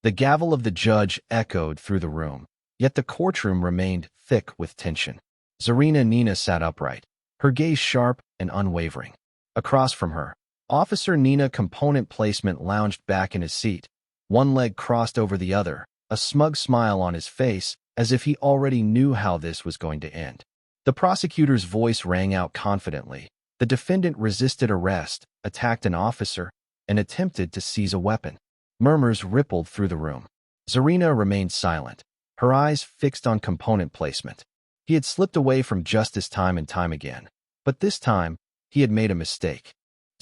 The gavel of the judge echoed through the room, yet the courtroom remained thick with tension. Zarina Nina sat upright, her gaze sharp and unwavering. Across from her, Officer Nina Component Placement lounged back in his seat, one leg crossed over the other, a smug smile on his face as if he already knew how this was going to end. The prosecutor's voice rang out confidently. The defendant resisted arrest, attacked an officer, and attempted to seize a weapon. Murmurs rippled through the room. Zarina remained silent, her eyes fixed on Component Placement. He had slipped away from justice time and time again, but this time, he had made a mistake.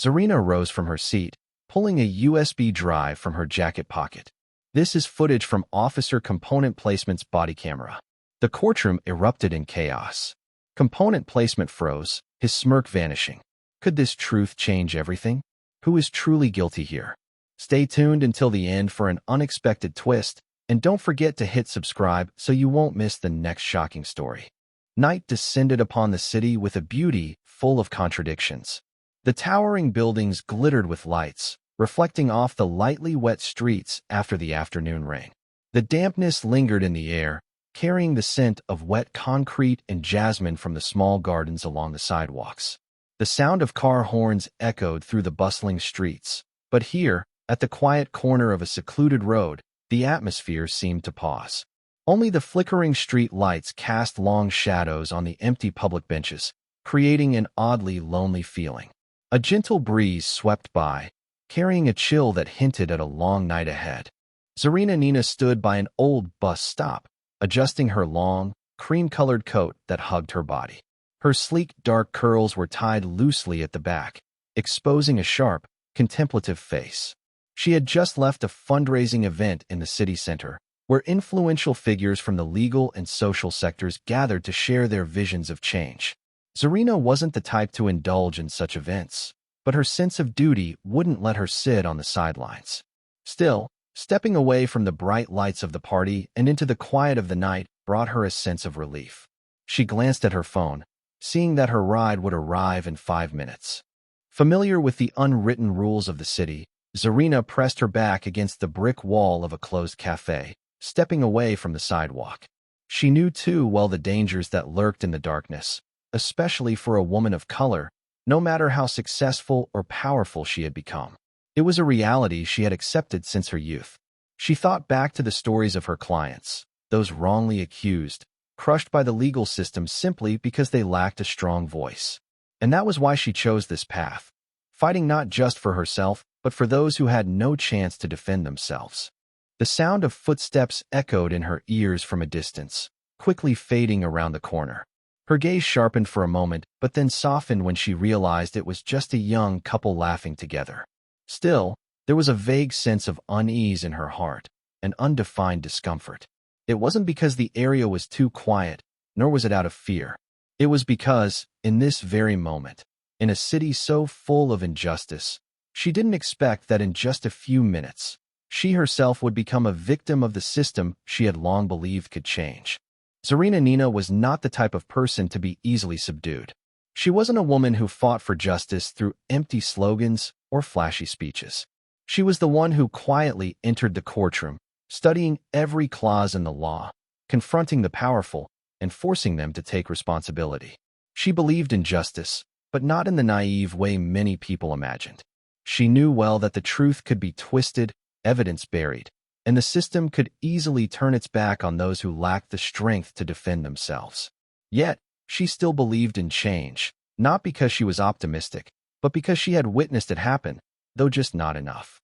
Zarina rose from her seat, pulling a USB drive from her jacket pocket. This is footage from Officer Component Placement's body camera. The courtroom erupted in chaos. Component Placement froze, his smirk vanishing. Could this truth change everything? Who is truly guilty here? Stay tuned until the end for an unexpected twist, and don't forget to hit subscribe so you won't miss the next shocking story. Night descended upon the city with a beauty full of contradictions. The towering buildings glittered with lights, reflecting off the lightly wet streets after the afternoon rain. The dampness lingered in the air, carrying the scent of wet concrete and jasmine from the small gardens along the sidewalks. The sound of car horns echoed through the bustling streets, but here, at the quiet corner of a secluded road, the atmosphere seemed to pause. Only the flickering street lights cast long shadows on the empty public benches, creating an oddly lonely feeling. A gentle breeze swept by, carrying a chill that hinted at a long night ahead. Zarina Nina stood by an old bus stop, adjusting her long, cream-colored coat that hugged her body. Her sleek, dark curls were tied loosely at the back, exposing a sharp, contemplative face. She had just left a fundraising event in the city center, where influential figures from the legal and social sectors gathered to share their visions of change. Zarina wasn't the type to indulge in such events, but her sense of duty wouldn't let her sit on the sidelines. Still, stepping away from the bright lights of the party and into the quiet of the night brought her a sense of relief. She glanced at her phone, seeing that her ride would arrive in 5 minutes. Familiar with the unwritten rules of the city, Zarina pressed her back against the brick wall of a closed cafe, stepping away from the sidewalk. She knew too well the dangers that lurked in the darkness, especially for a woman of color, no matter how successful or powerful she had become. It was a reality she had accepted since her youth. She thought back to the stories of her clients, those wrongly accused, crushed by the legal system simply because they lacked a strong voice. And that was why she chose this path, fighting not just for herself, but for those who had no chance to defend themselves. The sound of footsteps echoed in her ears from a distance, quickly fading around the corner. Her gaze sharpened for a moment, but then softened when she realized it was just a young couple laughing together. Still, there was a vague sense of unease in her heart, an undefined discomfort. It wasn't because the area was too quiet, nor was it out of fear. It was because, in this very moment, in a city so full of injustice, she didn't expect that in just a few minutes, she herself would become a victim of the system she had long believed could change. Zarina Nina was not the type of person to be easily subdued. She wasn't a woman who fought for justice through empty slogans or flashy speeches. She was the one who quietly entered the courtroom, studying every clause in the law, confronting the powerful, and forcing them to take responsibility. She believed in justice, but not in the naive way many people imagined. She knew well that the truth could be twisted, evidence buried, and the system could easily turn its back on those who lacked the strength to defend themselves. Yet, she still believed in change, not because she was optimistic, but because she had witnessed it happen, though just not enough.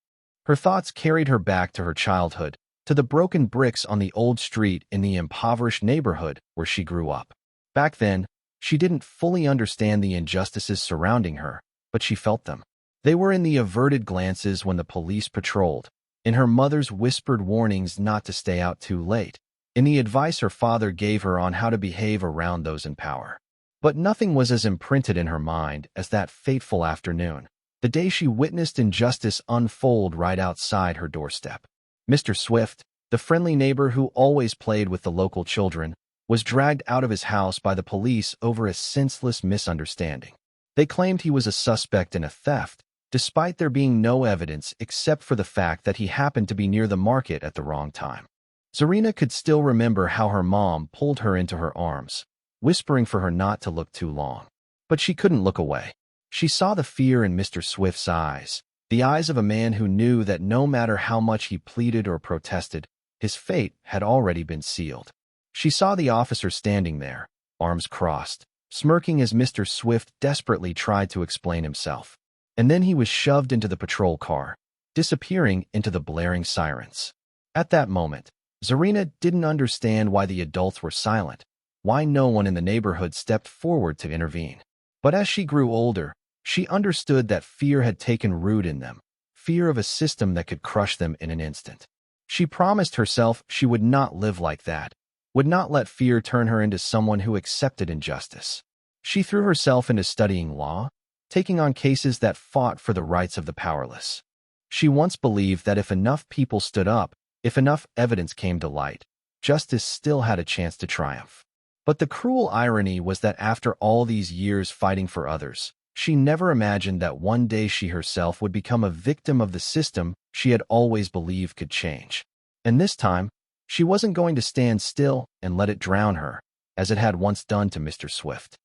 Her thoughts carried her back to her childhood, to the broken bricks on the old street in the impoverished neighborhood where she grew up. Back then, she didn't fully understand the injustices surrounding her, but she felt them. They were in the averted glances when the police patrolled, in her mother's whispered warnings not to stay out too late, in the advice her father gave her on how to behave around those in power. But nothing was as imprinted in her mind as that fateful afternoon, the day she witnessed injustice unfold right outside her doorstep. Mr. Swift, the friendly neighbor who always played with the local children, was dragged out of his house by the police over a senseless misunderstanding. They claimed he was a suspect in a theft, despite there being no evidence except for the fact that he happened to be near the market at the wrong time. Zarina could still remember how her mom pulled her into her arms, whispering for her not to look too long. But she couldn't look away. She saw the fear in Mr. Swift's eyes, the eyes of a man who knew that no matter how much he pleaded or protested, his fate had already been sealed. She saw the officer standing there, arms crossed, smirking as Mr. Swift desperately tried to explain himself. And then he was shoved into the patrol car, disappearing into the blaring sirens. At that moment, Zarina didn't understand why the adults were silent, why no one in the neighborhood stepped forward to intervene. But as she grew older, she understood that fear had taken root in them, fear of a system that could crush them in an instant. She promised herself she would not live like that, would not let fear turn her into someone who accepted injustice. She threw herself into studying law, taking on cases that fought for the rights of the powerless. She once believed that if enough people stood up, if enough evidence came to light, justice still had a chance to triumph. But the cruel irony was that after all these years fighting for others, she never imagined that one day she herself would become a victim of the system she had always believed could change. And this time, she wasn't going to stand still and let it drown her, as it had once done to Mr. Swift.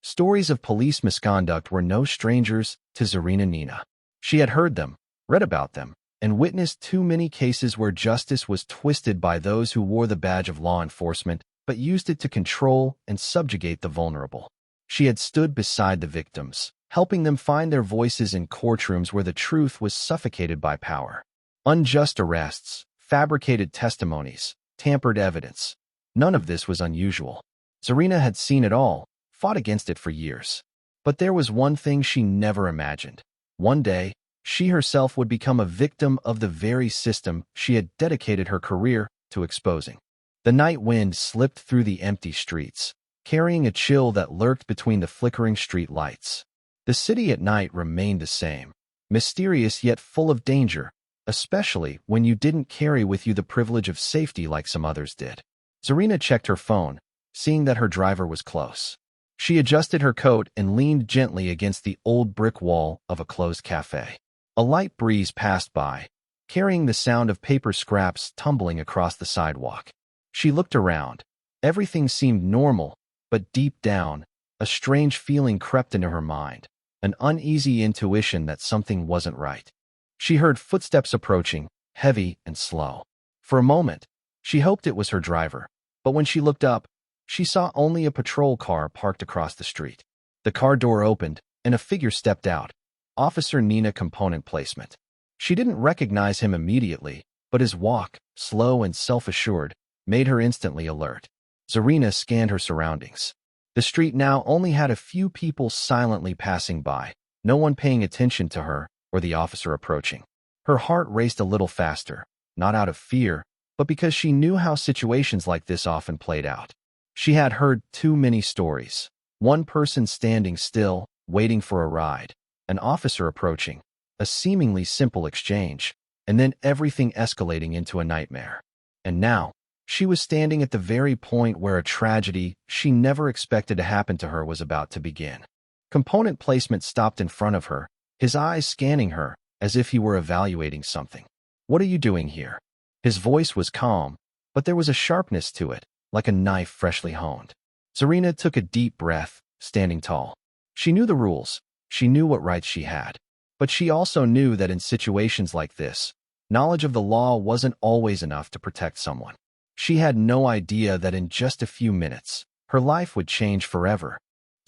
Stories of police misconduct were no strangers to Zarina Nina. She had heard them, read about them, and witnessed too many cases where justice was twisted by those who wore the badge of law enforcement but used it to control and subjugate the vulnerable. She had stood beside the victims, helping them find their voices in courtrooms where the truth was suffocated by power. Unjust arrests, fabricated testimonies, tampered evidence. None of this was unusual. Zarina had seen it all, fought against it for years. But there was one thing she never imagined. One day, she herself would become a victim of the very system she had dedicated her career to exposing. The night wind slipped through the empty streets, carrying a chill that lurked between the flickering street lights. The city at night remained the same, mysterious yet full of danger, especially when you didn't carry with you the privilege of safety like some others did. Zarina checked her phone, seeing that her driver was close. She adjusted her coat and leaned gently against the old brick wall of a closed cafe. A light breeze passed by, carrying the sound of paper scraps tumbling across the sidewalk. She looked around. Everything seemed normal, but deep down, a strange feeling crept into her mind, an uneasy intuition that something wasn't right. She heard footsteps approaching, heavy and slow. For a moment, she hoped it was her driver, but when she looked up, she saw only a patrol car parked across the street. The car door opened, and a figure stepped out. Officer Nina Component Placement. She didn't recognize him immediately, but his walk, slow and self-assured, made her instantly alert. Zarina scanned her surroundings. The street now only had a few people silently passing by, no one paying attention to her or the officer approaching. Her heart raced a little faster, not out of fear, but because she knew how situations like this often played out. She had heard too many stories. One person standing still, waiting for a ride, an officer approaching, a seemingly simple exchange, and then everything escalating into a nightmare. And now, she was standing at the very point where a tragedy she never expected to happen to her was about to begin. Component Placement stopped in front of her, his eyes scanning her as if he were evaluating something. "What are you doing here?" His voice was calm, but there was a sharpness to it, like a knife freshly honed. Zarina took a deep breath, standing tall. She knew the rules. She knew what rights she had. But she also knew that in situations like this, knowledge of the law wasn't always enough to protect someone. She had no idea that in just a few minutes, her life would change forever.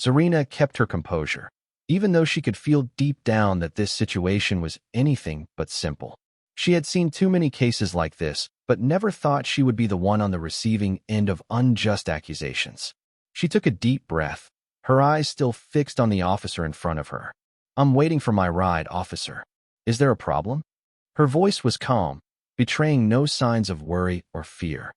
Zarina kept her composure, even though she could feel deep down that this situation was anything but simple. She had seen too many cases like this, but never thought she would be the one on the receiving end of unjust accusations. She took a deep breath, her eyes still fixed on the officer in front of her. "I'm waiting for my ride, officer. Is there a problem?" Her voice was calm, betraying no signs of worry or fear.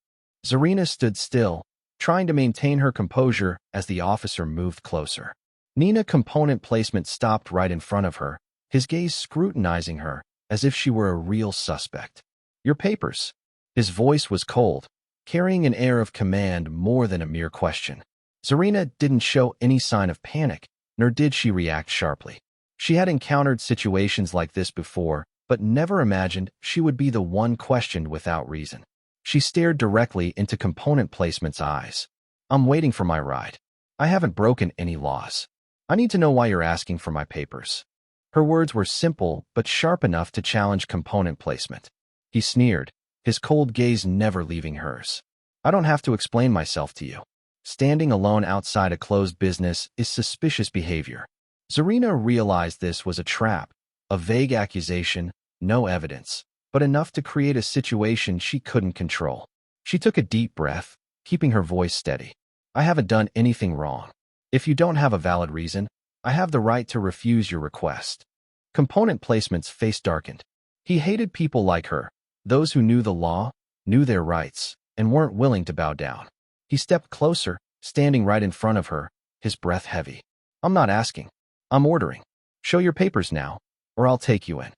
Zarina stood still, trying to maintain her composure as the officer moved closer. Nina Component Placement stopped right in front of her, his gaze scrutinizing her as if she were a real suspect. "Your papers." His voice was cold, carrying an air of command more than a mere question. Zarina didn't show any sign of panic, nor did she react sharply. She had encountered situations like this before, but never imagined she would be the one questioned without reason. She stared directly into component placement's eyes. I'm waiting for my ride. I haven't broken any laws. I need to know why you're asking for my papers. Her words were simple but sharp enough to challenge component placement. He sneered, his cold gaze never leaving hers. I don't have to explain myself to you. Standing alone outside a closed business is suspicious behavior. Zarina realized this was a trap, a vague accusation, no evidence, but enough to create a situation she couldn't control. She took a deep breath, keeping her voice steady. I haven't done anything wrong. If you don't have a valid reason, I have the right to refuse your request. Component placement's face darkened. He hated people like her, those who knew the law, knew their rights, and weren't willing to bow down. He stepped closer, standing right in front of her, his breath heavy. I'm not asking. I'm ordering. Show your papers now, or I'll take you in.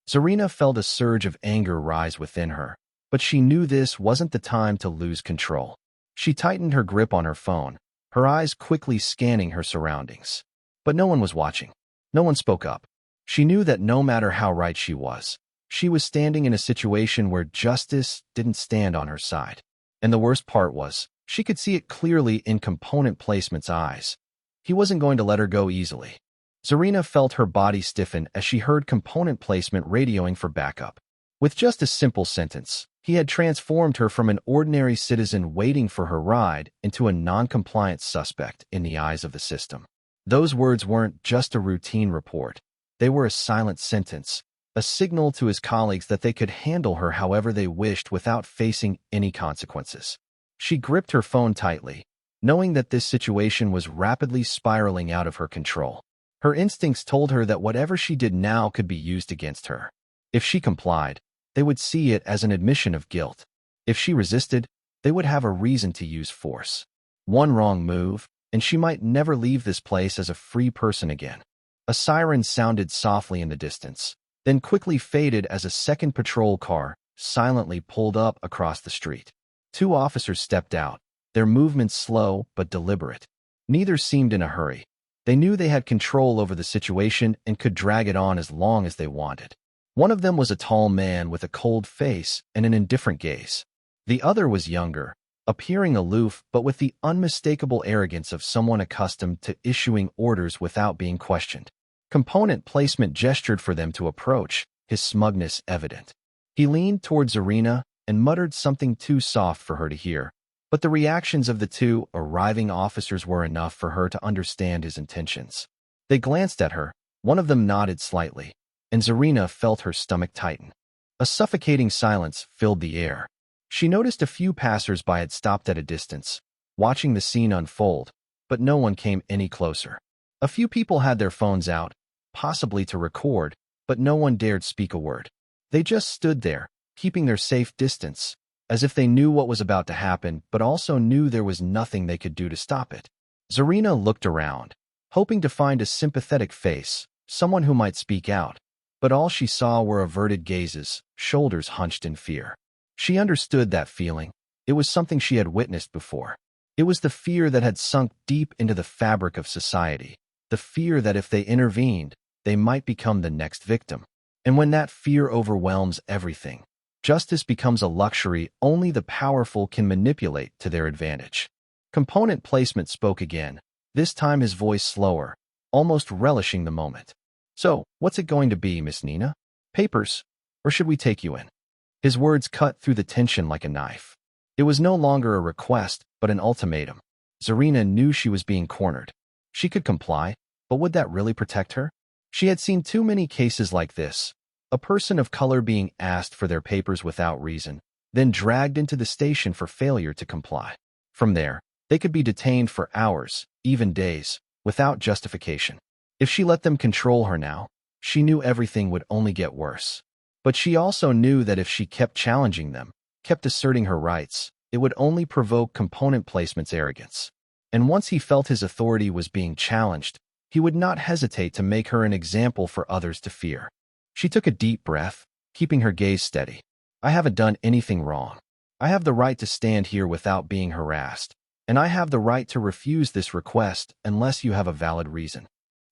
Zarina felt a surge of anger rise within her, but she knew this wasn't the time to lose control. She tightened her grip on her phone, her eyes quickly scanning her surroundings. But no one was watching. No one spoke up. She knew that no matter how right she was standing in a situation where justice didn't stand on her side. And the worst part was, she could see it clearly in component placement's eyes. He wasn't going to let her go easily. Zarina felt her body stiffen as she heard component placement radioing for backup. With just a simple sentence, he had transformed her from an ordinary citizen waiting for her ride into a non-compliant suspect in the eyes of the system. Those words weren't just a routine report. They were a silent sentence, a signal to his colleagues that they could handle her however they wished without facing any consequences. She gripped her phone tightly, knowing that this situation was rapidly spiraling out of her control. Her instincts told her that whatever she did now could be used against her. If she complied, they would see it as an admission of guilt. If she resisted, they would have a reason to use force. One wrong move, and she might never leave this place as a free person again. A siren sounded softly in the distance, then quickly faded as a second patrol car silently pulled up across the street. Two officers stepped out, their movements slow but deliberate. Neither seemed in a hurry. They knew they had control over the situation and could drag it on as long as they wanted. One of them was a tall man with a cold face and an indifferent gaze. The other was younger, appearing aloof but with the unmistakable arrogance of someone accustomed to issuing orders without being questioned. Component placement gestured for them to approach, his smugness evident. He leaned towards Zarina and muttered something too soft for her to hear, but the reactions of the two arriving officers were enough for her to understand his intentions. They glanced at her, one of them nodded slightly, and Zarina felt her stomach tighten. A suffocating silence filled the air. She noticed a few passers-by had stopped at a distance, watching the scene unfold, but no one came any closer. A few people had their phones out, possibly to record, but no one dared speak a word. They just stood there, keeping their safe distance, as if they knew what was about to happen, but also knew there was nothing they could do to stop it. Zarina looked around, hoping to find a sympathetic face, someone who might speak out, but all she saw were averted gazes, shoulders hunched in fear. She understood that feeling. It was something she had witnessed before. It was the fear that had sunk deep into the fabric of society, the fear that if they intervened, they might become the next victim. And when that fear overwhelms everything, justice becomes a luxury only the powerful can manipulate to their advantage. Component placement spoke again, this time his voice slower, almost relishing the moment. So, what's it going to be, Miss Nina? Papers? Or should we take you in? His words cut through the tension like a knife. It was no longer a request, but an ultimatum. Zarina knew she was being cornered. She could comply, but would that really protect her? She had seen too many cases like this. A person of color being asked for their papers without reason, then dragged into the station for failure to comply. From there, they could be detained for hours, even days, without justification. If she let them control her now, she knew everything would only get worse. But she also knew that if she kept challenging them, kept asserting her rights, it would only provoke component placement's arrogance. And once he felt his authority was being challenged, he would not hesitate to make her an example for others to fear. She took a deep breath, keeping her gaze steady. I haven't done anything wrong. I have the right to stand here without being harassed, and I have the right to refuse this request unless you have a valid reason.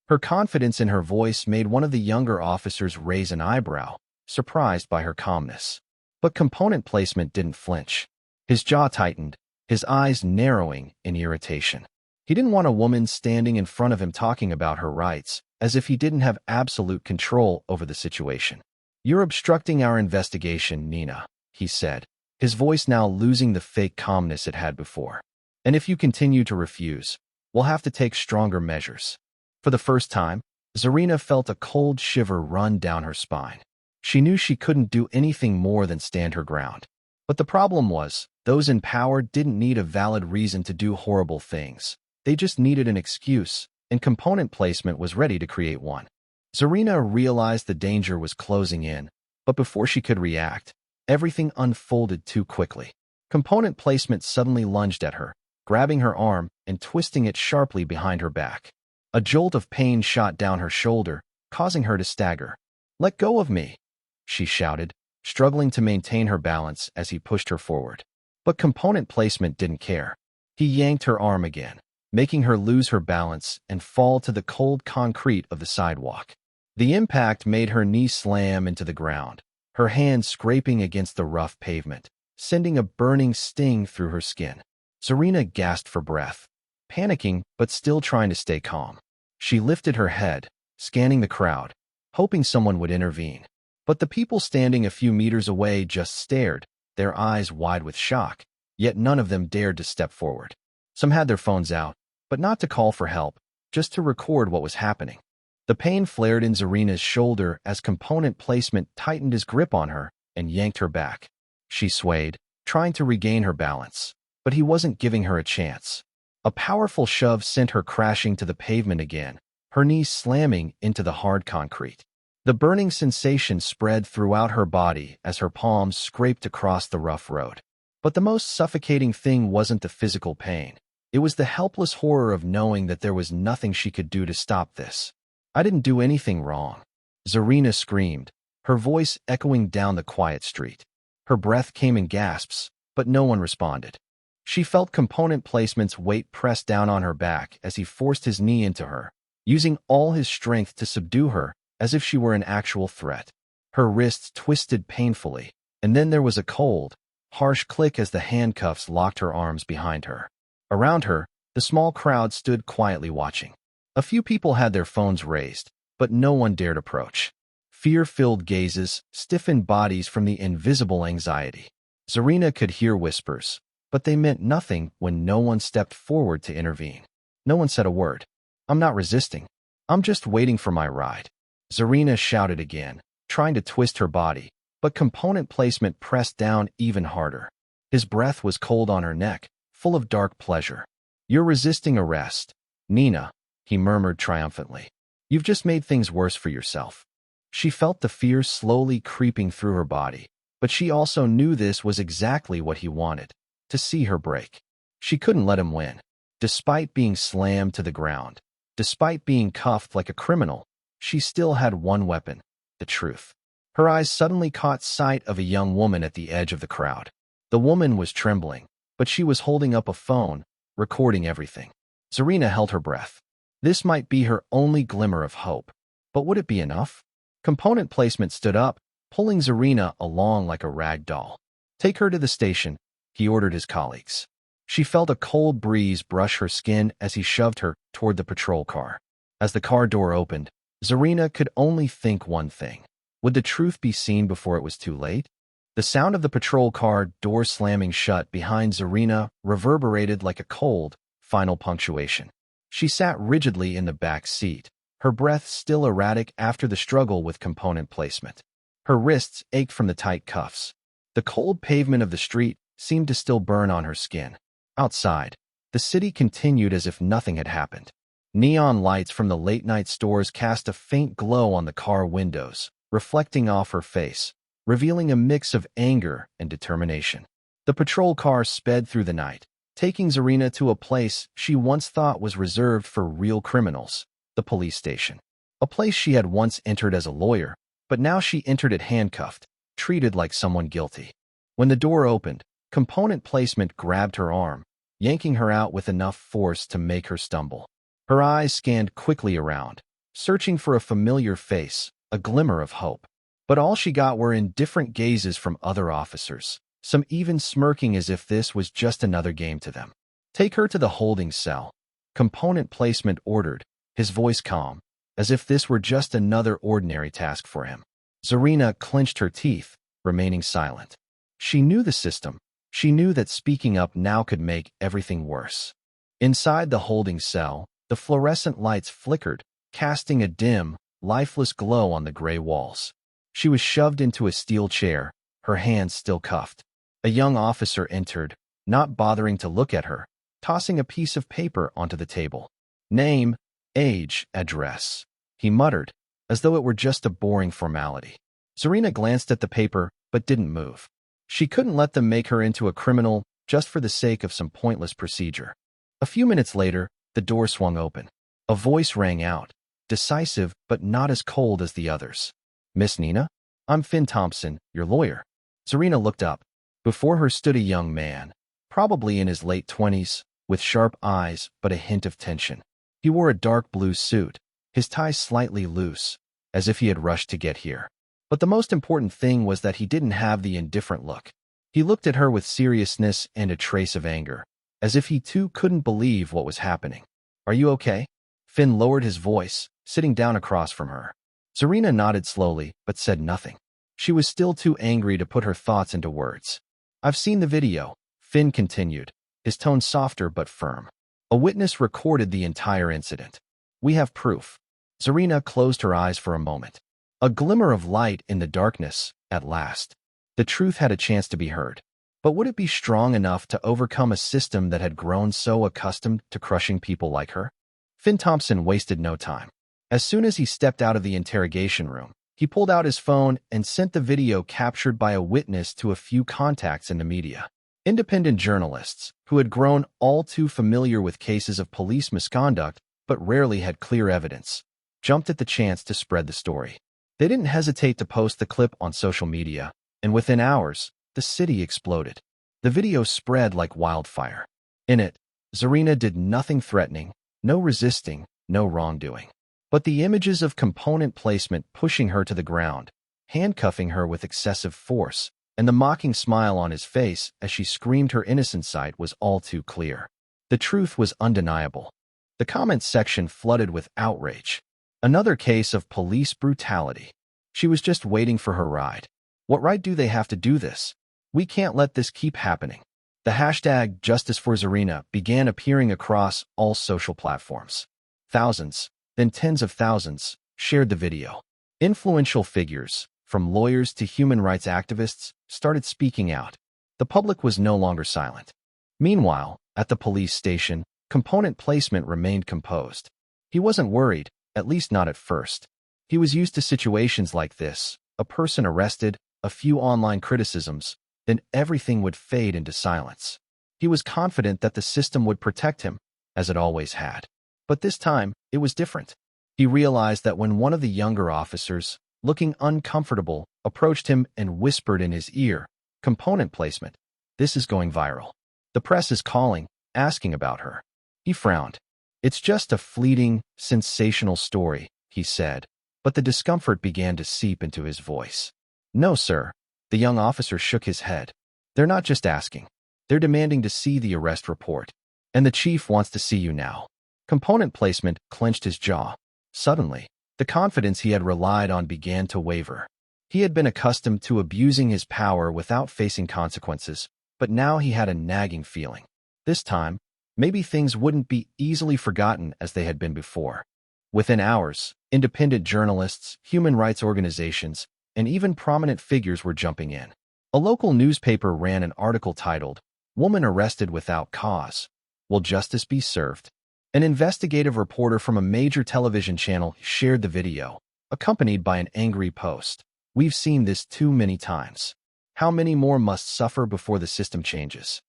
Her confidence in her voice made one of the younger officers raise an eyebrow, surprised by her calmness. But component placement didn't flinch. His jaw tightened, his eyes narrowing in irritation. He didn't want a woman standing in front of him talking about her rights, as if he didn't have absolute control over the situation. "You're obstructing our investigation, Nina," he said, his voice now losing the fake calmness it had before. "And if you continue to refuse, we'll have to take stronger measures." For the first time, Zarina felt a cold shiver run down her spine. She knew she couldn't do anything more than stand her ground. But the problem was, those in power didn't need a valid reason to do horrible things. They just needed an excuse, and component placement was ready to create one. Zarina realized the danger was closing in, but before she could react, everything unfolded too quickly. Component placement suddenly lunged at her, grabbing her arm and twisting it sharply behind her back. A jolt of pain shot down her shoulder, causing her to stagger. "Let go of me," she shouted, struggling to maintain her balance as he pushed her forward. But component placement didn't care. He yanked her arm again, making her lose her balance and fall to the cold concrete of the sidewalk. The impact made her knee slam into the ground, her hand scraping against the rough pavement, sending a burning sting through her skin. Zarina gasped for breath, panicking but still trying to stay calm. She lifted her head, scanning the crowd, hoping someone would intervene. But the people standing a few meters away just stared, their eyes wide with shock, yet none of them dared to step forward. Some had their phones out, but not to call for help, just to record what was happening. The pain flared in Zarina's shoulder as component placement tightened his grip on her and yanked her back. She swayed, trying to regain her balance, but he wasn't giving her a chance. A powerful shove sent her crashing to the pavement again, her knees slamming into the hard concrete. The burning sensation spread throughout her body as her palms scraped across the rough road. But the most suffocating thing wasn't the physical pain. It was the helpless horror of knowing that there was nothing she could do to stop this. "I didn't do anything wrong," Zarina screamed, her voice echoing down the quiet street. Her breath came in gasps, but no one responded. She felt component placement's weight press down on her back as he forced his knee into her, using all his strength to subdue her as if she were an actual threat. Her wrists twisted painfully, and then there was a cold, harsh click as the handcuffs locked her arms behind her. Around her, the small crowd stood quietly watching. A few people had their phones raised, but no one dared approach. Fear-filled gazes stiffened bodies from the invisible anxiety. Zarina could hear whispers, but they meant nothing when no one stepped forward to intervene. No one said a word. "I'm not resisting. I'm just waiting for my ride," Zarina shouted again, trying to twist her body, but component placement pressed down even harder. His breath was cold on her neck, full of dark pleasure. "You're resisting arrest, Nina," he murmured triumphantly. "You've just made things worse for yourself." She felt the fear slowly creeping through her body, but she also knew this was exactly what he wanted, to see her break. She couldn't let him win. Despite being slammed to the ground, despite being cuffed like a criminal, she still had one weapon, the truth. Her eyes suddenly caught sight of a young woman at the edge of the crowd. The woman was trembling, but she was holding up a phone, recording everything. Zarina held her breath. This might be her only glimmer of hope, but would it be enough? Component placement stood up, pulling Zarina along like a rag doll. "Take her to the station," he ordered his colleagues. She felt a cold breeze brush her skin as he shoved her toward the patrol car. As the car door opened, Zarina could only think one thing. Would the truth be seen before it was too late? The sound of the patrol car door slamming shut behind Zarina reverberated like a cold, final punctuation. She sat rigidly in the back seat, her breath still erratic after the struggle with component placement. Her wrists ached from the tight cuffs. The cold pavement of the street seemed to still burn on her skin. Outside, the city continued as if nothing had happened. Neon lights from the late-night stores cast a faint glow on the car windows, reflecting off her face, revealing a mix of anger and determination. The patrol car sped through the night, taking Zarina to a place she once thought was reserved for real criminals, the police station. A place she had once entered as a lawyer, but now she entered it handcuffed, treated like someone guilty. When the door opened, component placement grabbed her arm, yanking her out with enough force to make her stumble. Her eyes scanned quickly around, searching for a familiar face, a glimmer of hope. But all she got were indifferent gazes from other officers, some even smirking as if this was just another game to them. "Take her to the holding cell," component placement ordered, his voice calm, as if this were just another ordinary task for him. Zarina clenched her teeth, remaining silent. She knew the system. She knew that speaking up now could make everything worse. Inside the holding cell, the fluorescent lights flickered, casting a dim, lifeless glow on the gray walls. She was shoved into a steel chair, her hands still cuffed. A young officer entered, not bothering to look at her, tossing a piece of paper onto the table. "Name, age, address," he muttered, as though it were just a boring formality. Zarina glanced at the paper, but didn't move. She couldn't let them make her into a criminal just for the sake of some pointless procedure. A few minutes later, the door swung open. A voice rang out, decisive but not as cold as the others. "Miss Nina? I'm Finn Thompson, your lawyer." Zarina looked up. Before her stood a young man, probably in his late 20s, with sharp eyes but a hint of tension. He wore a dark blue suit, his tie slightly loose, as if he had rushed to get here. But the most important thing was that he didn't have the indifferent look. He looked at her with seriousness and a trace of anger, as if he too couldn't believe what was happening. "Are you okay?" Finn lowered his voice, sitting down across from her. Zarina nodded slowly, but said nothing. She was still too angry to put her thoughts into words. "I've seen the video," Finn continued, his tone softer but firm. "A witness recorded the entire incident. We have proof." Zarina closed her eyes for a moment. A glimmer of light in the darkness, at last. The truth had a chance to be heard. But would it be strong enough to overcome a system that had grown so accustomed to crushing people like her? Finn Thompson wasted no time. As soon as he stepped out of the interrogation room, he pulled out his phone and sent the video captured by a witness to a few contacts in the media. Independent journalists, who had grown all too familiar with cases of police misconduct but rarely had clear evidence, jumped at the chance to spread the story. They didn't hesitate to post the clip on social media, and within hours, the city exploded. The video spread like wildfire. In it, Zarina did nothing threatening, no resisting, no wrongdoing. But the images of component placement pushing her to the ground, handcuffing her with excessive force, and the mocking smile on his face as she screamed her innocent sight was all too clear. The truth was undeniable. The comments section flooded with outrage. Another case of police brutality. She was just waiting for her ride. What right do they have to do this? We can't let this keep happening. The hashtag Justice for Zarina began appearing across all social platforms. Thousands, then tens of thousands, shared the video. Influential figures, from lawyers to human rights activists, started speaking out. The public was no longer silent. Meanwhile, at the police station, component placement remained composed. He wasn't worried, at least not at first. He was used to situations like this, a person arrested, a few online criticisms, then everything would fade into silence. He was confident that the system would protect him, as it always had. But this time, it was different. He realized that when one of the younger officers, looking uncomfortable, approached him and whispered in his ear, "Component placement. This is going viral. The press is calling, asking about her." He frowned. "It's just a fleeting, sensational story," he said, but the discomfort began to seep into his voice. "No, sir." The young officer shook his head. "They're not just asking. They're demanding to see the arrest report. And the chief wants to see you now." Component placement clenched his jaw. Suddenly, the confidence he had relied on began to waver. He had been accustomed to abusing his power without facing consequences, but now he had a nagging feeling. This time, maybe things wouldn't be easily forgotten as they had been before. Within hours, independent journalists, human rights organizations, and even prominent figures were jumping in. A local newspaper ran an article titled, "Woman Arrested Without Cause. Will Justice Be Served?" An investigative reporter from a major television channel shared the video, accompanied by an angry post. "We've seen this too many times. How many more must suffer before the system changes?"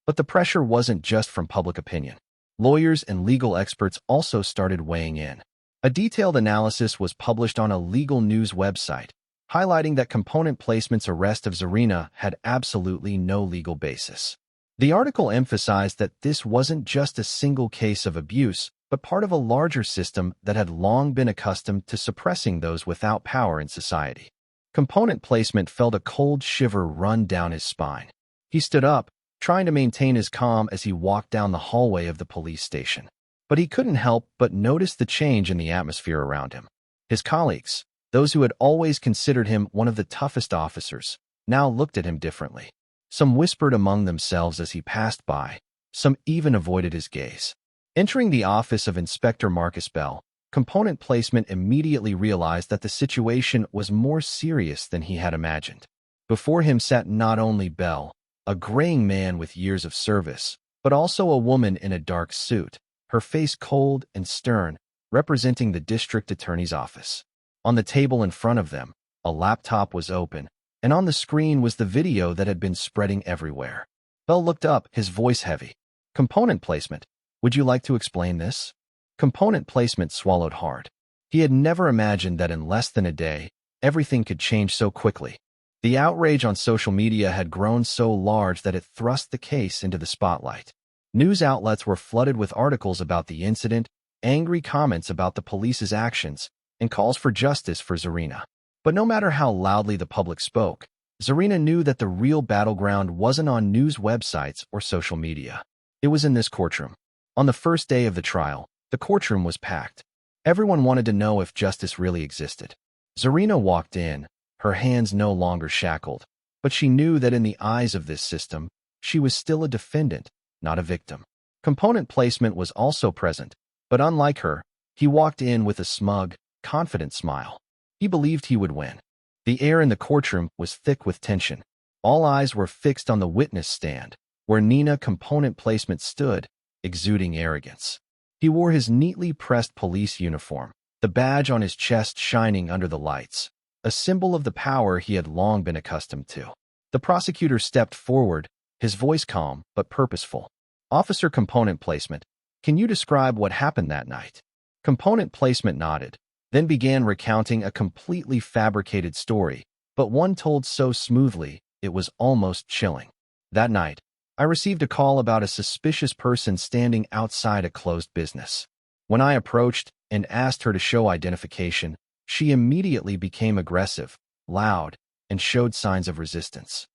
But the pressure wasn't just from public opinion. Lawyers and legal experts also started weighing in. A detailed analysis was published on a legal news website, highlighting that component placement's arrest of Zarina had absolutely no legal basis. The article emphasized that this wasn't just a single case of abuse, but part of a larger system that had long been accustomed to suppressing those without power in society. Component placement felt a cold shiver run down his spine. He stood up, trying to maintain his calm as he walked down the hallway of the police station. But he couldn't help but notice the change in the atmosphere around him. His colleagues, those who had always considered him one of the toughest officers, now looked at him differently. Some whispered among themselves as he passed by. Some even avoided his gaze. Entering the office of Inspector Marcus Bell, Component Placement immediately realized that the situation was more serious than he had imagined. Before him sat not only Bell, a graying man with years of service, but also a woman in a dark suit, her face cold and stern, representing the district attorney's office. On the table in front of them, a laptop was open, and on the screen was the video that had been spreading everywhere. Bell looked up, his voice heavy. Component Placement, would you like to explain this? Component Placement swallowed hard. He had never imagined that in less than a day, everything could change so quickly. The outrage on social media had grown so large that it thrust the case into the spotlight. News outlets were flooded with articles about the incident, angry comments about the police's actions, and calls for justice for Zarina. But no matter how loudly the public spoke, Zarina knew that the real battleground wasn't on news websites or social media. It was in this courtroom. On the first day of the trial, the courtroom was packed. Everyone wanted to know if justice really existed. Zarina walked in, her hands no longer shackled, but she knew that in the eyes of this system, she was still a defendant, not a victim. Component Placement was also present, but unlike her, he walked in with a smug, confident smile. He believed he would win. The air in the courtroom was thick with tension. All eyes were fixed on the witness stand, where Nina Component Placement stood, exuding arrogance. He wore his neatly pressed police uniform, the badge on his chest shining under the lights, a symbol of the power he had long been accustomed to. The prosecutor stepped forward, his voice calm but purposeful. Officer Component Placement, can you describe what happened that night? Component Placement nodded, then began recounting a completely fabricated story, but one told so smoothly it was almost chilling. That night, I received a call about a suspicious person standing outside a closed business. When I approached and asked her to show identification, she immediately became aggressive, loud, and showed signs of resistance.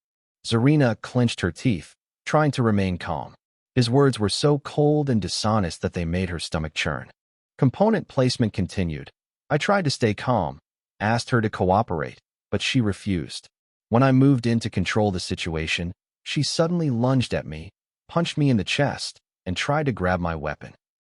Zarina clenched her teeth, trying to remain calm. His words were so cold and dishonest that they made her stomach churn. Component Placement continued. I tried to stay calm, asked her to cooperate, but she refused. When I moved in to control the situation, she suddenly lunged at me, punched me in the chest, and tried to grab my weapon.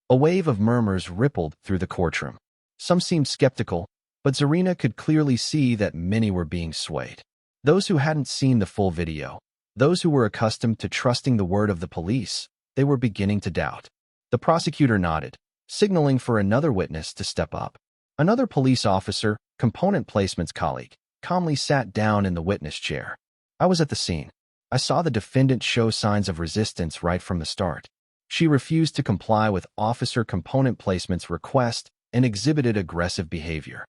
A wave of murmurs rippled through the courtroom. Some seemed skeptical, but Zarina could clearly see that many were being swayed. Those who hadn't seen the full video, those who were accustomed to trusting the word of the police, they were beginning to doubt. The prosecutor nodded, signaling for another witness to step up. Another police officer, Component Placement's colleague, calmly sat down in the witness chair. I was at the scene. I saw the defendant show signs of resistance right from the start. She refused to comply with Officer Component Placement's request and exhibited aggressive behavior.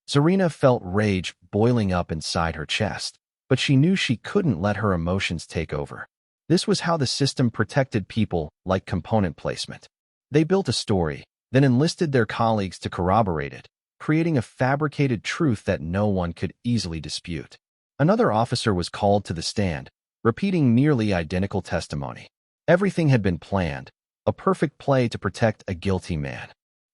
Zarina felt rage boiling up inside her chest, but she knew she couldn't let her emotions take over. This was how the system protected people like Component Placement. They built a story, then enlisted their colleagues to corroborate it, creating a fabricated truth that no one could easily dispute. Another officer was called to the stand, repeating nearly identical testimony. Everything had been planned, a perfect play to protect a guilty man.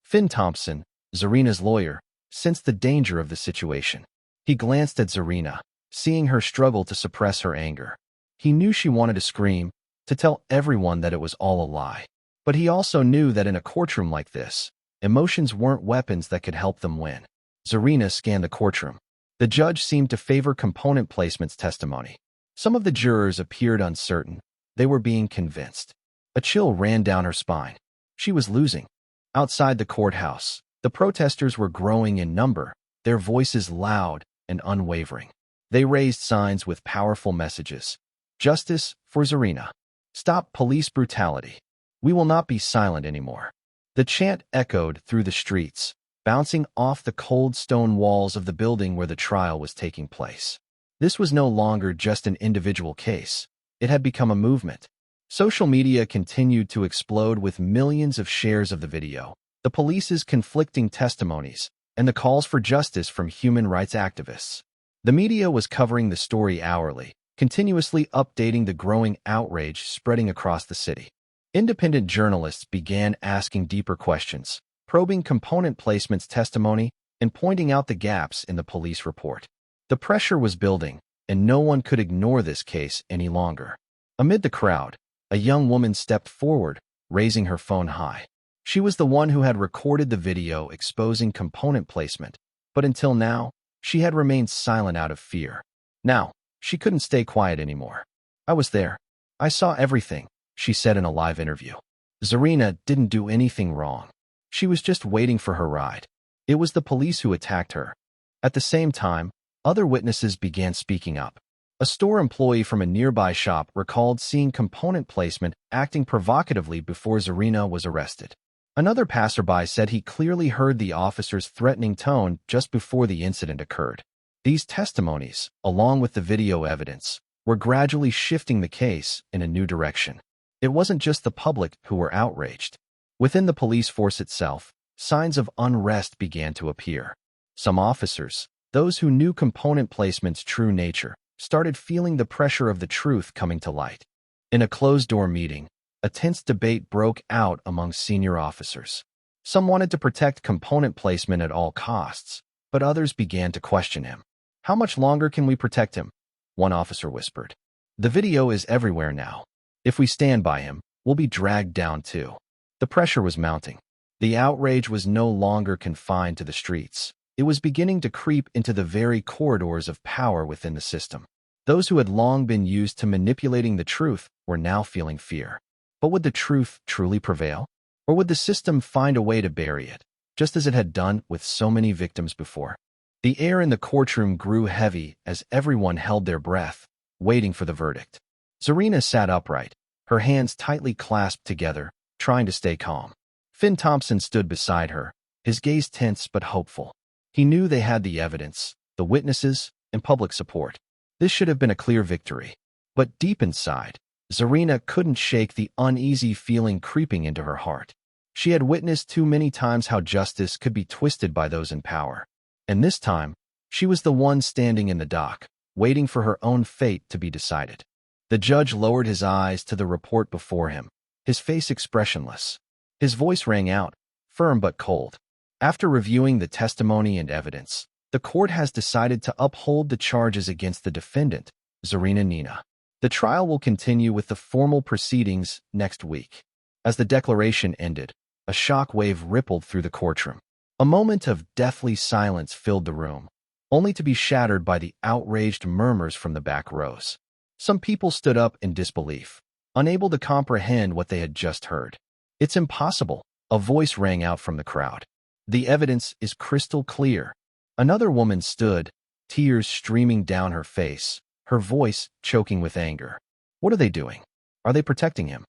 Finn Thompson, Zarina's lawyer, sensed the danger of the situation. He glanced at Zarina, seeing her struggle to suppress her anger. He knew she wanted to scream, to tell everyone that it was all a lie. But he also knew that in a courtroom like this, emotions weren't weapons that could help them win. Zarina scanned the courtroom. The judge seemed to favor Component Placement's testimony. Some of the jurors appeared uncertain. They were being convinced. A chill ran down her spine. She was losing. Outside the courthouse, the protesters were growing in number, their voices loud and unwavering. They raised signs with powerful messages. Justice for Zarina. Stop police brutality. We will not be silent anymore. The chant echoed through the streets, bouncing off the cold stone walls of the building where the trial was taking place. This was no longer just an individual case. It had become a movement. Social media continued to explode with millions of shares of the video, the police's conflicting testimonies, and the calls for justice from human rights activists. The media was covering the story hourly, continuously updating the growing outrage spreading across the city. Independent journalists began asking deeper questions, probing component placement's testimony, and pointing out the gaps in the police report. The pressure was building, and no one could ignore this case any longer. Amid the crowd, a young woman stepped forward, raising her phone high. She was the one who had recorded the video exposing component placement, but until now, she had remained silent out of fear. Now, she couldn't stay quiet anymore. "I was there. I saw everything," she said in a live interview. Zarina didn't do anything wrong. She was just waiting for her ride. It was the police who attacked her. At the same time, other witnesses began speaking up. A store employee from a nearby shop recalled seeing component placement acting provocatively before Zarina was arrested. Another passerby said he clearly heard the officer's threatening tone just before the incident occurred. These testimonies, along with the video evidence, were gradually shifting the case in a new direction. It wasn't just the public who were outraged. Within the police force itself, signs of unrest began to appear. Some officers, those who knew component placement's true nature, started feeling the pressure of the truth coming to light. In a closed-door meeting, a tense debate broke out among senior officers. Some wanted to protect component placement at all costs, but others began to question him. "How much longer can we protect him?" one officer whispered. "The video is everywhere now. If we stand by him, we'll be dragged down too." The pressure was mounting. The outrage was no longer confined to the streets. It was beginning to creep into the very corridors of power within the system. Those who had long been used to manipulating the truth were now feeling fear. But would the truth truly prevail? Or would the system find a way to bury it, just as it had done with so many victims before? The air in the courtroom grew heavy as everyone held their breath, waiting for the verdict. Zarina sat upright, her hands tightly clasped together, trying to stay calm. Finn Thompson stood beside her, his gaze tense but hopeful. He knew they had the evidence, the witnesses, and public support. This should have been a clear victory. But deep inside, Zarina couldn't shake the uneasy feeling creeping into her heart. She had witnessed too many times how justice could be twisted by those in power. And this time, she was the one standing in the dock, waiting for her own fate to be decided. The judge lowered his eyes to the report before him, his face expressionless. His voice rang out, firm but cold. "After reviewing the testimony and evidence, the court has decided to uphold the charges against the defendant, Zarina Nina. The trial will continue with the formal proceedings next week." As the declaration ended, a shock wave rippled through the courtroom. A moment of deathly silence filled the room, only to be shattered by the outraged murmurs from the back rows. Some people stood up in disbelief, unable to comprehend what they had just heard. "It's impossible," a voice rang out from the crowd. "The evidence is crystal clear." Another woman stood, tears streaming down her face, her voice choking with anger. "What are they doing? Are they protecting him?"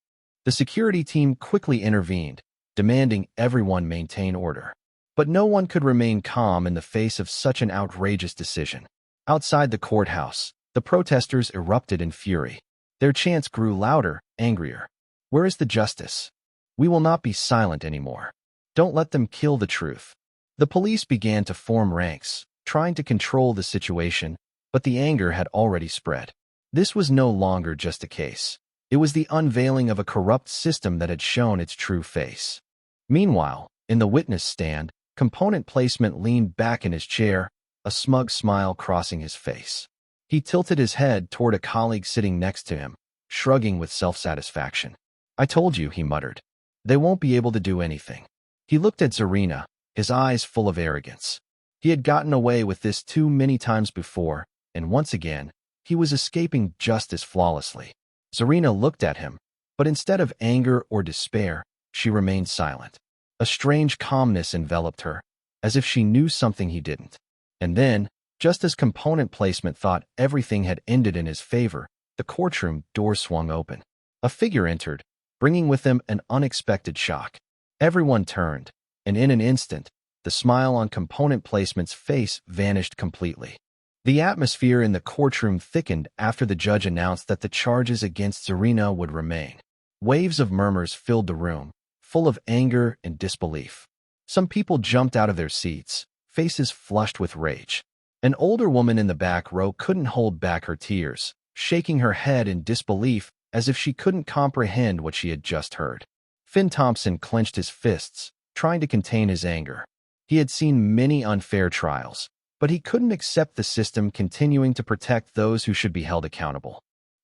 The security team quickly intervened, demanding everyone maintain order. But no one could remain calm in the face of such an outrageous decision. Outside the courthouse, the protesters erupted in fury. Their chants grew louder, angrier. "Where is the justice? We will not be silent anymore. Don't let them kill the truth." The police began to form ranks, trying to control the situation, but the anger had already spread. This was no longer just a case. It was the unveiling of a corrupt system that had shown its true face. Meanwhile, in the witness stand, component placement leaned back in his chair, a smug smile crossing his face. He tilted his head toward a colleague sitting next to him, shrugging with self-satisfaction. "I told you," he muttered. "They won't be able to do anything." He looked at Zarina, his eyes full of arrogance. He had gotten away with this too many times before, and once again, he was escaping justice flawlessly. Zarina looked at him, but instead of anger or despair, she remained silent. A strange calmness enveloped her, as if she knew something he didn't. And then, just as component placement thought everything had ended in his favor, the courtroom doors swung open. A figure entered, bringing with him an unexpected shock. Everyone turned, and in an instant, the smile on component placement's face vanished completely. The atmosphere in the courtroom thickened after the judge announced that the charges against Zarina would remain. Waves of murmurs filled the room, full of anger and disbelief. Some people jumped out of their seats, faces flushed with rage. An older woman in the back row couldn't hold back her tears, shaking her head in disbelief as if she couldn't comprehend what she had just heard. Finn Thompson clenched his fists, trying to contain his anger. He had seen many unfair trials, but he couldn't accept the system continuing to protect those who should be held accountable.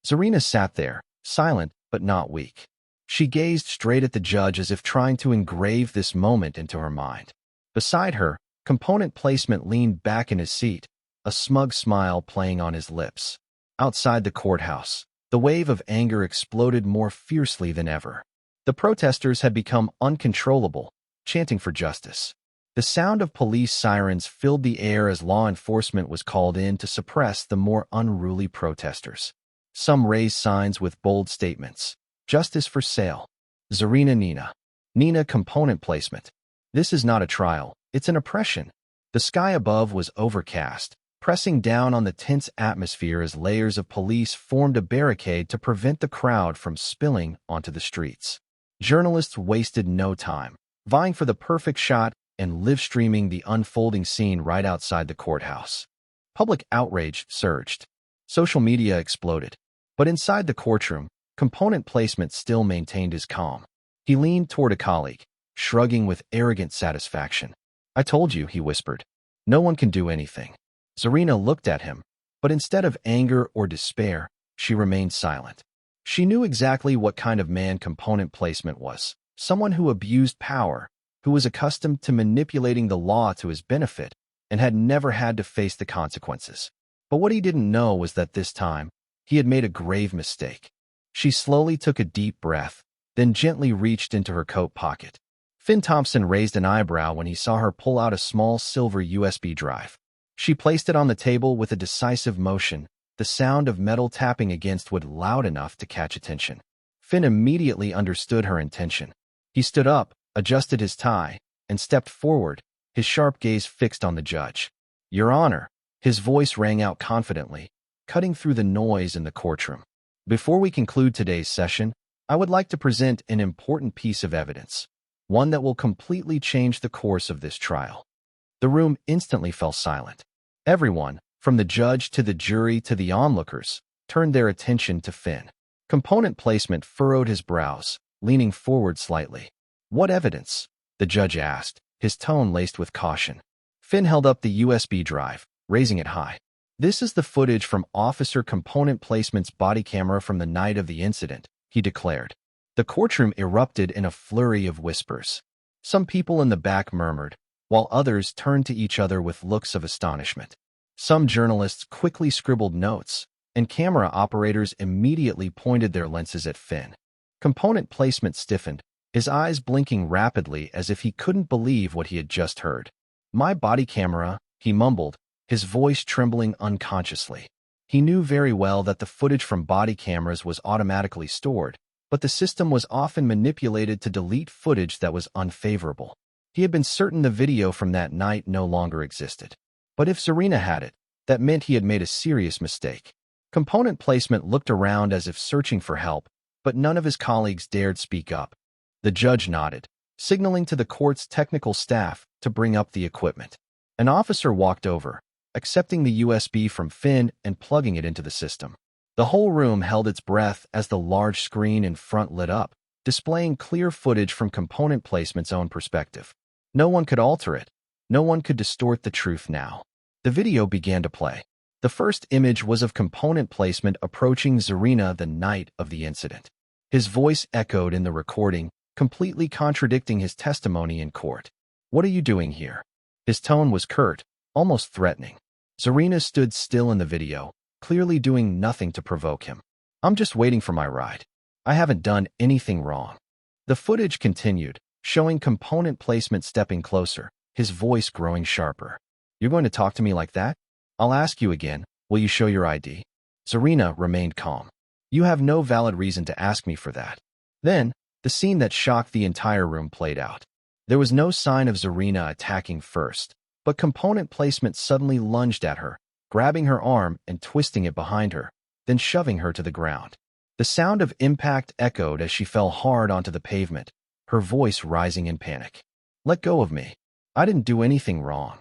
Zarina sat there, silent but not weak. She gazed straight at the judge as if trying to engrave this moment into her mind. Beside her, component placement leaned back in his seat, a smug smile playing on his lips. Outside the courthouse, the wave of anger exploded more fiercely than ever. The protesters had become uncontrollable, chanting for justice. The sound of police sirens filled the air as law enforcement was called in to suppress the more unruly protesters. Some raised signs with bold statements. Justice for sale. Zarina Nina. Nina component placement. This is not a trial, it's an oppression. The sky above was overcast, pressing down on the tense atmosphere as layers of police formed a barricade to prevent the crowd from spilling onto the streets. Journalists wasted no time, vying for the perfect shot and live-streaming the unfolding scene right outside the courthouse. Public outrage surged. Social media exploded. But inside the courtroom, component placement still maintained his calm. He leaned toward a colleague, shrugging with arrogant satisfaction. "I told you," he whispered. "No one can do anything." Zarina looked at him, but instead of anger or despair, she remained silent. She knew exactly what kind of man component placement was. Someone who abused power, who was accustomed to manipulating the law to his benefit, and had never had to face the consequences. But what he didn't know was that this time, he had made a grave mistake. She slowly took a deep breath, then gently reached into her coat pocket. Finn Thompson raised an eyebrow when he saw her pull out a small silver USB drive. She placed it on the table with a decisive motion, the sound of metal tapping against wood loud enough to catch attention. Finn immediately understood her intention. He stood up, adjusted his tie, and stepped forward, his sharp gaze fixed on the judge. "Your Honor," his voice rang out confidently, cutting through the noise in the courtroom. "Before we conclude today's session, I would like to present an important piece of evidence, one that will completely change the course of this trial." The room instantly fell silent. Everyone, from the judge to the jury to the onlookers, turned their attention to Finn. Component placement furrowed his brows, leaning forward slightly. "What evidence?" the judge asked, his tone laced with caution. Finn held up the USB drive, raising it high. "This is the footage from Officer Component Placement's body camera from the night of the incident," he declared. The courtroom erupted in a flurry of whispers. Some people in the back murmured, while others turned to each other with looks of astonishment. Some journalists quickly scribbled notes, and camera operators immediately pointed their lenses at Finn. Component placement stiffened, his eyes blinking rapidly as if he couldn't believe what he had just heard. "My body camera," he mumbled, his voice trembling unconsciously. He knew very well that the footage from body cameras was automatically stored, but the system was often manipulated to delete footage that was unfavorable. He had been certain the video from that night no longer existed. But if Zarina had it, that meant he had made a serious mistake. Component placement looked around as if searching for help, but none of his colleagues dared speak up. The judge nodded, signaling to the court's technical staff to bring up the equipment. An officer walked over, accepting the USB from Finn and plugging it into the system. The whole room held its breath as the large screen in front lit up, displaying clear footage from component placement's own perspective. No one could alter it. No one could distort the truth now. The video began to play. The first image was of component placement approaching Zarina the night of the incident. His voice echoed in the recording, completely contradicting his testimony in court. "What are you doing here?" His tone was curt, almost threatening. Zarina stood still in the video, clearly doing nothing to provoke him. "I'm just waiting for my ride. I haven't done anything wrong." The footage continued, showing component placement stepping closer, his voice growing sharper. "You're going to talk to me like that? I'll ask you again, will you show your ID?" Zarina remained calm. "You have no valid reason to ask me for that." Then, the scene that shocked the entire room played out. There was no sign of Zarina attacking first, but component placement suddenly lunged at her, grabbing her arm and twisting it behind her, then shoving her to the ground. The sound of impact echoed as she fell hard onto the pavement, her voice rising in panic. Let go of me. I didn't do anything wrong.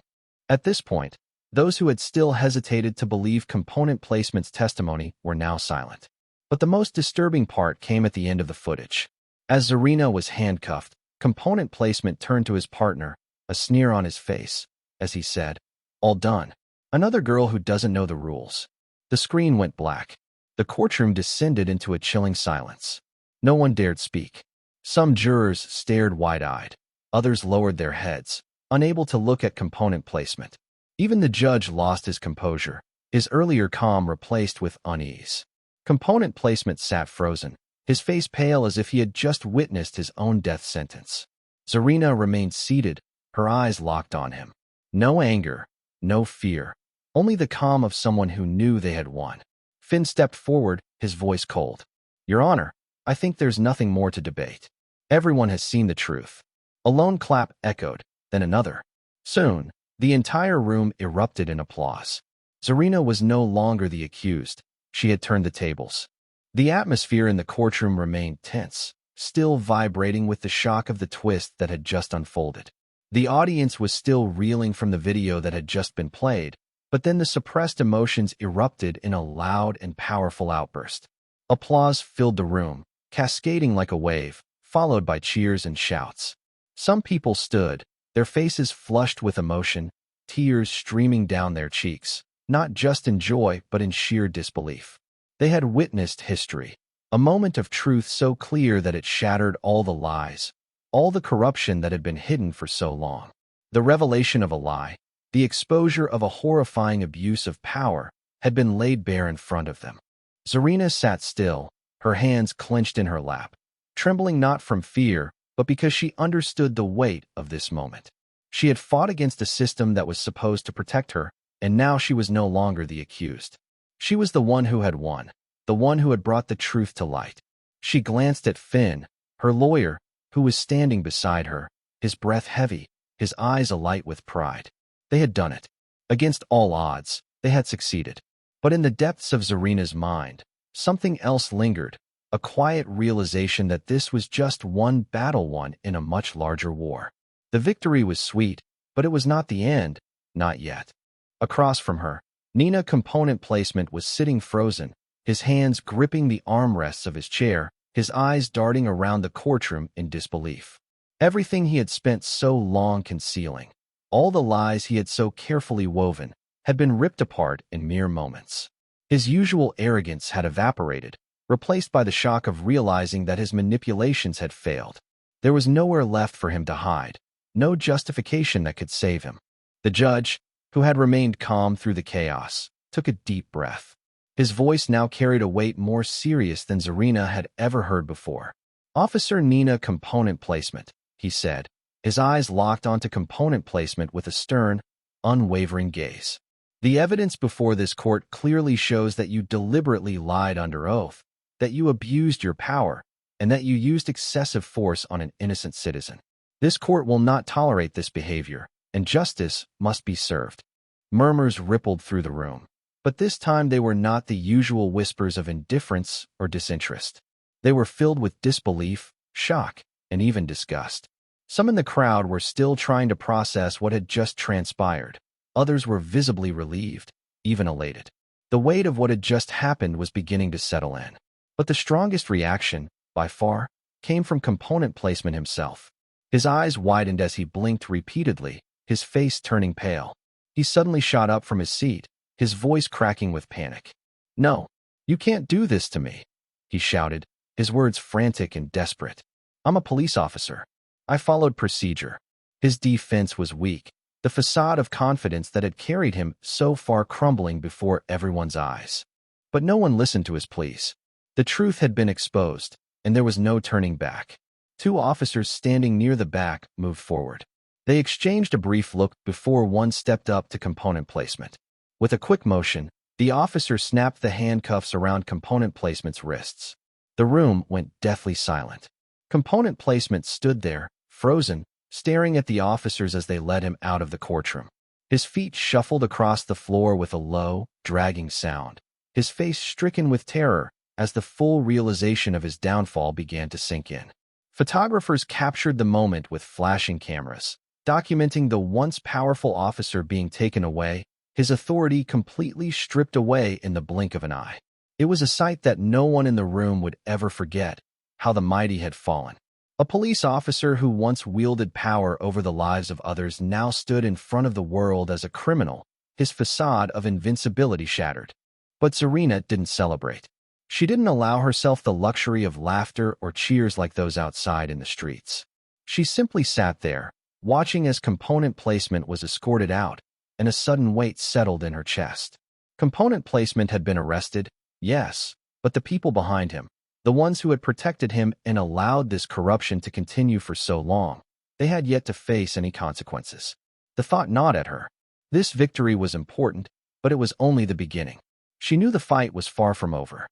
At this point, those who had still hesitated to believe component placement's testimony were now silent. But the most disturbing part came at the end of the footage. As Zarina was handcuffed, component placement turned to his partner, a sneer on his face, as he said, "All done. Another girl who doesn't know the rules." The screen went black. The courtroom descended into a chilling silence. No one dared speak. Some jurors stared wide-eyed. Others lowered their heads, unable to look at component placement. Even the judge lost his composure, his earlier calm replaced with unease. Component placement sat frozen, his face pale as if he had just witnessed his own death sentence. Zarina remained seated, her eyes locked on him. No anger, no fear, only the calm of someone who knew they had won. Finn stepped forward, his voice cold. "Your Honor, I think there's nothing more to debate. Everyone has seen the truth." A lone clap echoed, then another. Soon, the entire room erupted in applause. Zarina was no longer the accused. She had turned the tables. The atmosphere in the courtroom remained tense, still vibrating with the shock of the twist that had just unfolded. The audience was still reeling from the video that had just been played, but then the suppressed emotions erupted in a loud and powerful outburst. Applause filled the room, cascading like a wave, followed by cheers and shouts. Some people stood, their faces flushed with emotion, tears streaming down their cheeks, not just in joy but in sheer disbelief. They had witnessed history, a moment of truth so clear that it shattered all the lies, all the corruption that had been hidden for so long. The revelation of a lie, the exposure of a horrifying abuse of power, had been laid bare in front of them. Zarina sat still, her hands clenched in her lap, trembling not from fear, but because she understood the weight of this moment. She had fought against a system that was supposed to protect her, and now she was no longer the accused. She was the one who had won, the one who had brought the truth to light. She glanced at Finn, her lawyer, who was standing beside her, his breath heavy, his eyes alight with pride. They had done it. Against all odds, they had succeeded. But in the depths of Zarina's mind, something else lingered, a quiet realization that this was just one battle won in a much larger war. The victory was sweet, but it was not the end, not yet. Across from her, Nina component placement was sitting frozen, his hands gripping the armrests of his chair, his eyes darting around the courtroom in disbelief. Everything he had spent so long concealing, all the lies he had so carefully woven, had been ripped apart in mere moments. His usual arrogance had evaporated, replaced by the shock of realizing that his manipulations had failed. There was nowhere left for him to hide, no justification that could save him. The judge, who had remained calm through the chaos, took a deep breath. His voice now carried a weight more serious than Zarina had ever heard before. "Officer Nina component placement," he said, his eyes locked onto component placement with a stern, unwavering gaze. "The evidence before this court clearly shows that you deliberately lied under oath, that you abused your power, and that you used excessive force on an innocent citizen. This court will not tolerate this behavior, and justice must be served." Murmurs rippled through the room, but this time they were not the usual whispers of indifference or disinterest. They were filled with disbelief, shock, and even disgust. Some in the crowd were still trying to process what had just transpired. Others were visibly relieved, even elated. The weight of what had just happened was beginning to settle in. But the strongest reaction, by far, came from component placement himself. His eyes widened as he blinked repeatedly, his face turning pale. He suddenly shot up from his seat, his voice cracking with panic. "No, you can't do this to me," he shouted, his words frantic and desperate. "I'm a police officer. I followed procedure." His defense was weak, the facade of confidence that had carried him so far crumbling before everyone's eyes. But no one listened to his pleas. The truth had been exposed, and there was no turning back. Two officers standing near the back moved forward. They exchanged a brief look before one stepped up to component placement. With a quick motion, the officer snapped the handcuffs around component placement's wrists. The room went deathly silent. Component placement stood there, frozen, staring at the officers as they led him out of the courtroom. His feet shuffled across the floor with a low, dragging sound, his face stricken with terror as the full realization of his downfall began to sink in. Photographers captured the moment with flashing cameras, documenting the once powerful officer being taken away, his authority completely stripped away in the blink of an eye. It was a sight that no one in the room would ever forget, how the mighty had fallen. A police officer who once wielded power over the lives of others now stood in front of the world as a criminal, his facade of invincibility shattered. But Zarina didn't celebrate. She didn't allow herself the luxury of laughter or cheers like those outside in the streets. She simply sat there, watching as component placement was escorted out, and a sudden weight settled in her chest. Component placement had been arrested, yes, but the people behind him, the ones who had protected him and allowed this corruption to continue for so long, they had yet to face any consequences. The thought gnawed at her. This victory was important, but it was only the beginning. She knew the fight was far from over.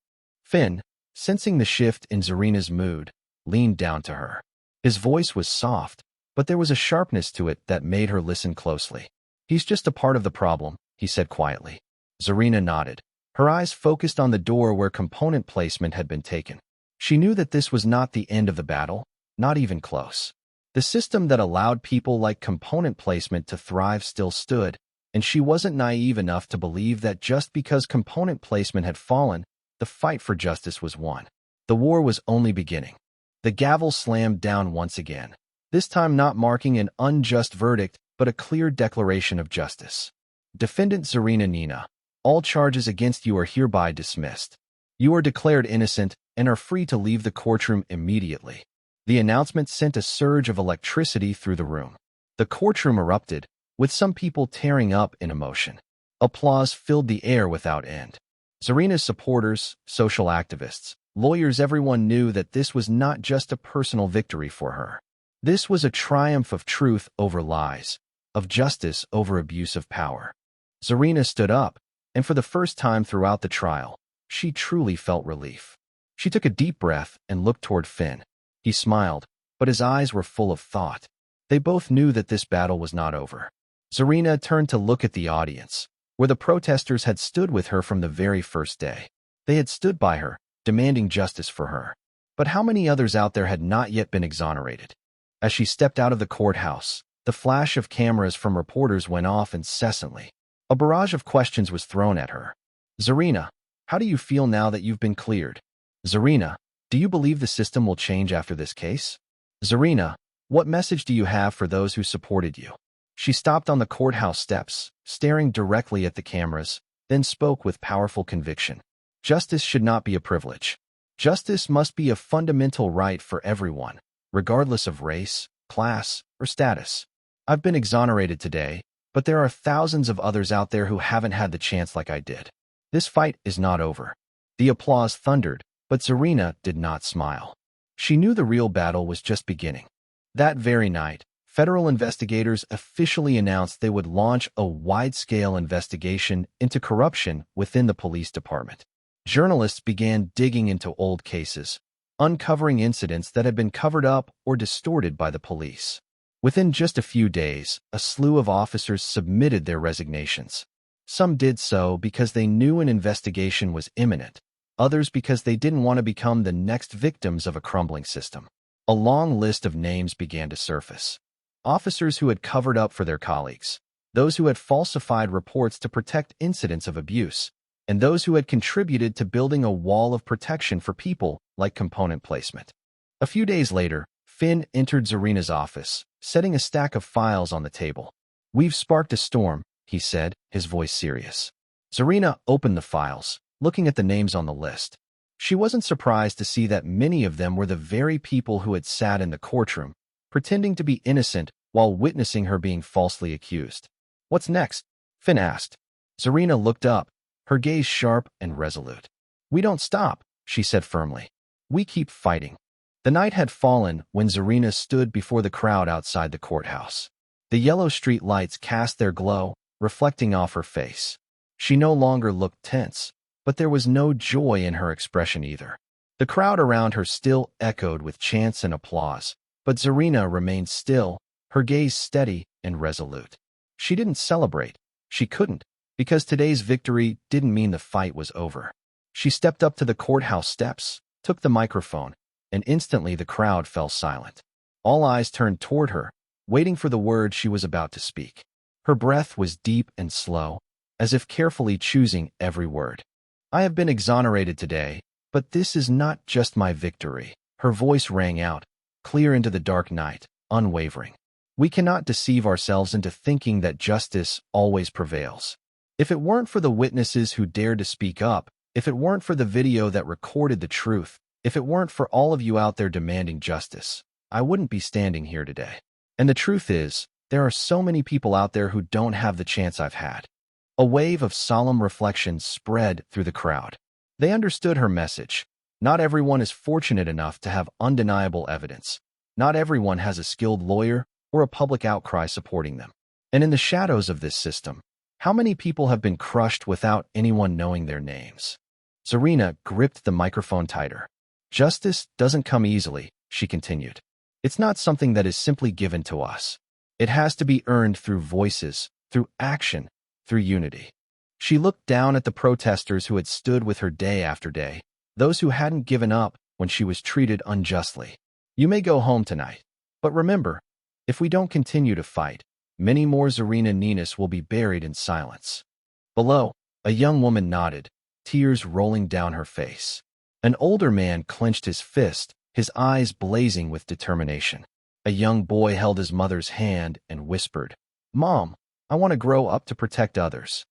Finn, sensing the shift in Zarina's mood, leaned down to her. His voice was soft, but there was a sharpness to it that made her listen closely. "He's just a part of the problem," he said quietly. Zarina nodded, her eyes focused on the door where component placement had been taken. She knew that this was not the end of the battle, not even close. The system that allowed people like component placement to thrive still stood, and she wasn't naive enough to believe that just because component placement had fallen, the fight for justice was won. The war was only beginning. The gavel slammed down once again, this time not marking an unjust verdict, but a clear declaration of justice. Defendant Zarina Nina, all charges against you are hereby dismissed. You are declared innocent and are free to leave the courtroom immediately. The announcement sent a surge of electricity through the room. The courtroom erupted, with some people tearing up in emotion. Applause filled the air without end. Zarina's supporters, social activists, lawyers, everyone knew that this was not just a personal victory for her. This was a triumph of truth over lies, of justice over abuse of power. Zarina stood up, and for the first time throughout the trial, she truly felt relief. She took a deep breath and looked toward Finn. He smiled, but his eyes were full of thought. They both knew that this battle was not over. Zarina turned to look at the audience, where the protesters had stood with her from the very first day. They had stood by her, demanding justice for her. But how many others out there had not yet been exonerated? As she stepped out of the courthouse, the flash of cameras from reporters went off incessantly. A barrage of questions was thrown at her. Zarina, how do you feel now that you've been cleared? Zarina, do you believe the system will change after this case? Zarina, what message do you have for those who supported you? She stopped on the courthouse steps, staring directly at the cameras, then spoke with powerful conviction. Justice should not be a privilege. Justice must be a fundamental right for everyone, regardless of race, class, or status. I've been exonerated today, but there are thousands of others out there who haven't had the chance like I did. This fight is not over. The applause thundered, but Zarina did not smile. She knew the real battle was just beginning. That very night, federal investigators officially announced they would launch a wide-scale investigation into corruption within the police department. Journalists began digging into old cases, uncovering incidents that had been covered up or distorted by the police. Within just a few days, a slew of officers submitted their resignations. Some did so because they knew an investigation was imminent, others because they didn't want to become the next victims of a crumbling system. A long list of names began to surface. Officers who had covered up for their colleagues, those who had falsified reports to protect incidents of abuse, and those who had contributed to building a wall of protection for people like component placement. A few days later, Finn entered Zarina's office, setting a stack of files on the table. "We've sparked a storm," he said, his voice serious. Zarina opened the files, looking at the names on the list. She wasn't surprised to see that many of them were the very people who had sat in the courtroom, pretending to be innocent while witnessing her being falsely accused. "What's next?" Finn asked. Zarina looked up, her gaze sharp and resolute. "We don't stop," she said firmly. "We keep fighting." The night had fallen when Zarina stood before the crowd outside the courthouse. The yellow street lights cast their glow, reflecting off her face. She no longer looked tense, but there was no joy in her expression either. The crowd around her still echoed with chants and applause, but Zarina remained still, her gaze steady and resolute. She didn't celebrate. She couldn't, because today's victory didn't mean the fight was over. She stepped up to the courthouse steps, took the microphone, and instantly the crowd fell silent. All eyes turned toward her, waiting for the word she was about to speak. Her breath was deep and slow, as if carefully choosing every word. I have been exonerated today, but this is not just my victory. Her voice rang out, clear into the dark night, unwavering. We cannot deceive ourselves into thinking that justice always prevails. If it weren't for the witnesses who dared to speak up, if it weren't for the video that recorded the truth, if it weren't for all of you out there demanding justice, I wouldn't be standing here today. And the truth is, there are so many people out there who don't have the chance I've had. A wave of solemn reflection spread through the crowd. They understood her message. Not everyone is fortunate enough to have undeniable evidence. Not everyone has a skilled lawyer or a public outcry supporting them. And in the shadows of this system, how many people have been crushed without anyone knowing their names? Zarina gripped the microphone tighter. Justice doesn't come easily, she continued. It's not something that is simply given to us. It has to be earned through voices, through action, through unity. She looked down at the protesters who had stood with her day after day, those who hadn't given up when she was treated unjustly. You may go home tonight, but remember, if we don't continue to fight, many more Zarina Ninas will be buried in silence. Below, a young woman nodded, tears rolling down her face. An older man clenched his fist, his eyes blazing with determination. A young boy held his mother's hand and whispered, "Mom, I want to grow up to protect others."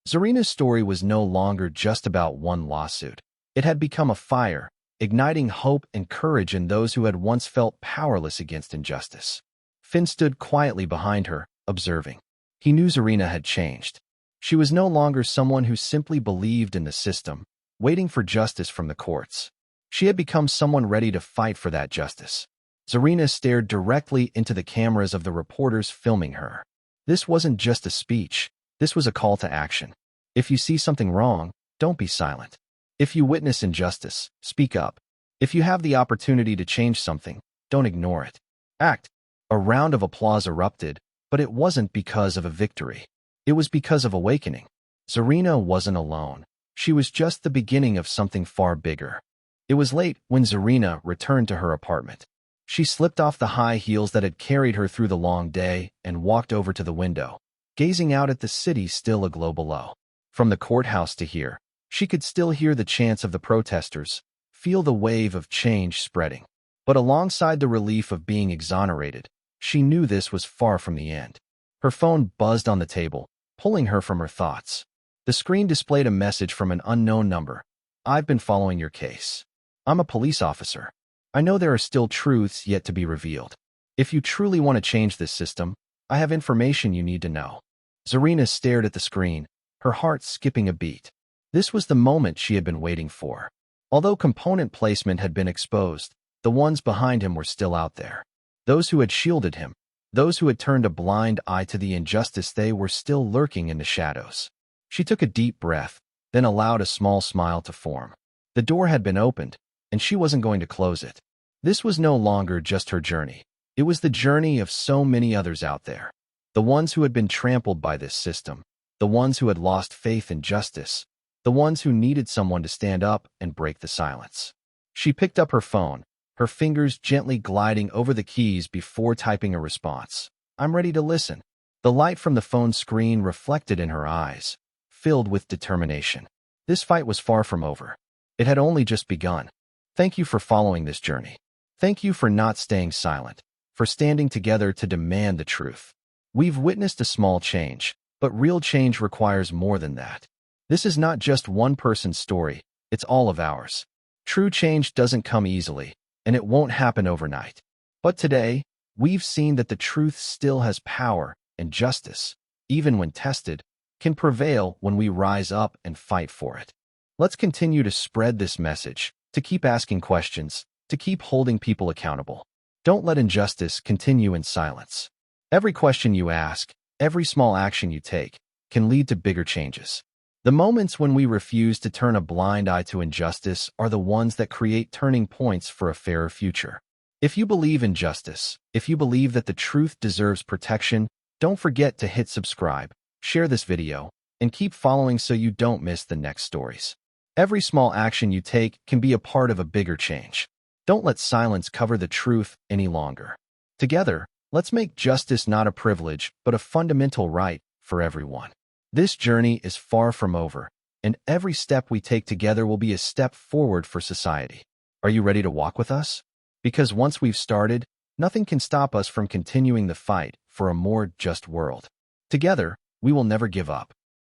Zarina's story was no longer just about one lawsuit. It had become a fire, igniting hope and courage in those who had once felt powerless against injustice. Finn stood quietly behind her, observing. He knew Zarina had changed. She was no longer someone who simply believed in the system, waiting for justice from the courts. She had become someone ready to fight for that justice. Zarina stared directly into the cameras of the reporters filming her. This wasn't just a speech. This was a call to action. If you see something wrong, don't be silent. If you witness injustice, speak up. If you have the opportunity to change something, don't ignore it. Act. A round of applause erupted, but it wasn't because of a victory. It was because of awakening. Zarina wasn't alone. She was just the beginning of something far bigger. It was late when Zarina returned to her apartment. She slipped off the high heels that had carried her through the long day and walked over to the window, gazing out at the city still aglow below. From the courthouse to here, she could still hear the chants of the protesters, feel the wave of change spreading. But alongside the relief of being exonerated, she knew this was far from the end. Her phone buzzed on the table, pulling her from her thoughts. The screen displayed a message from an unknown number. "I've been following your case. I'm a police officer. I know there are still truths yet to be revealed. If you truly want to change this system, I have information you need to know." Zarina stared at the screen, her heart skipping a beat. This was the moment she had been waiting for. Although component placement had been exposed, the ones behind him were still out there. Those who had shielded him, those who had turned a blind eye to the injustice, they were still lurking in the shadows. She took a deep breath, then allowed a small smile to form. The door had been opened, and she wasn't going to close it. This was no longer just her journey. It was the journey of so many others out there. The ones who had been trampled by this system, the ones who had lost faith in justice, the ones who needed someone to stand up and break the silence. She picked up her phone, her fingers gently gliding over the keys before typing a response. "I'm ready to listen." The light from the phone screen reflected in her eyes, filled with determination. This fight was far from over. It had only just begun. Thank you for following this journey. Thank you for not staying silent, for standing together to demand the truth. We've witnessed a small change, but real change requires more than that. This is not just one person's story, it's all of ours. True change doesn't come easily, and it won't happen overnight. But today, we've seen that the truth still has power, and justice, even when tested, can prevail when we rise up and fight for it. Let's continue to spread this message, to keep asking questions, to keep holding people accountable. Don't let injustice continue in silence. Every question you ask, every small action you take, can lead to bigger changes. The moments when we refuse to turn a blind eye to injustice are the ones that create turning points for a fairer future. If you believe in justice, if you believe that the truth deserves protection, don't forget to hit subscribe, share this video, and keep following so you don't miss the next stories. Every small action you take can be a part of a bigger change. Don't let silence cover the truth any longer. Together, let's make justice not a privilege, but a fundamental right for everyone. This journey is far from over, and every step we take together will be a step forward for society. Are you ready to walk with us? Because once we've started, nothing can stop us from continuing the fight for a more just world. Together, we will never give up.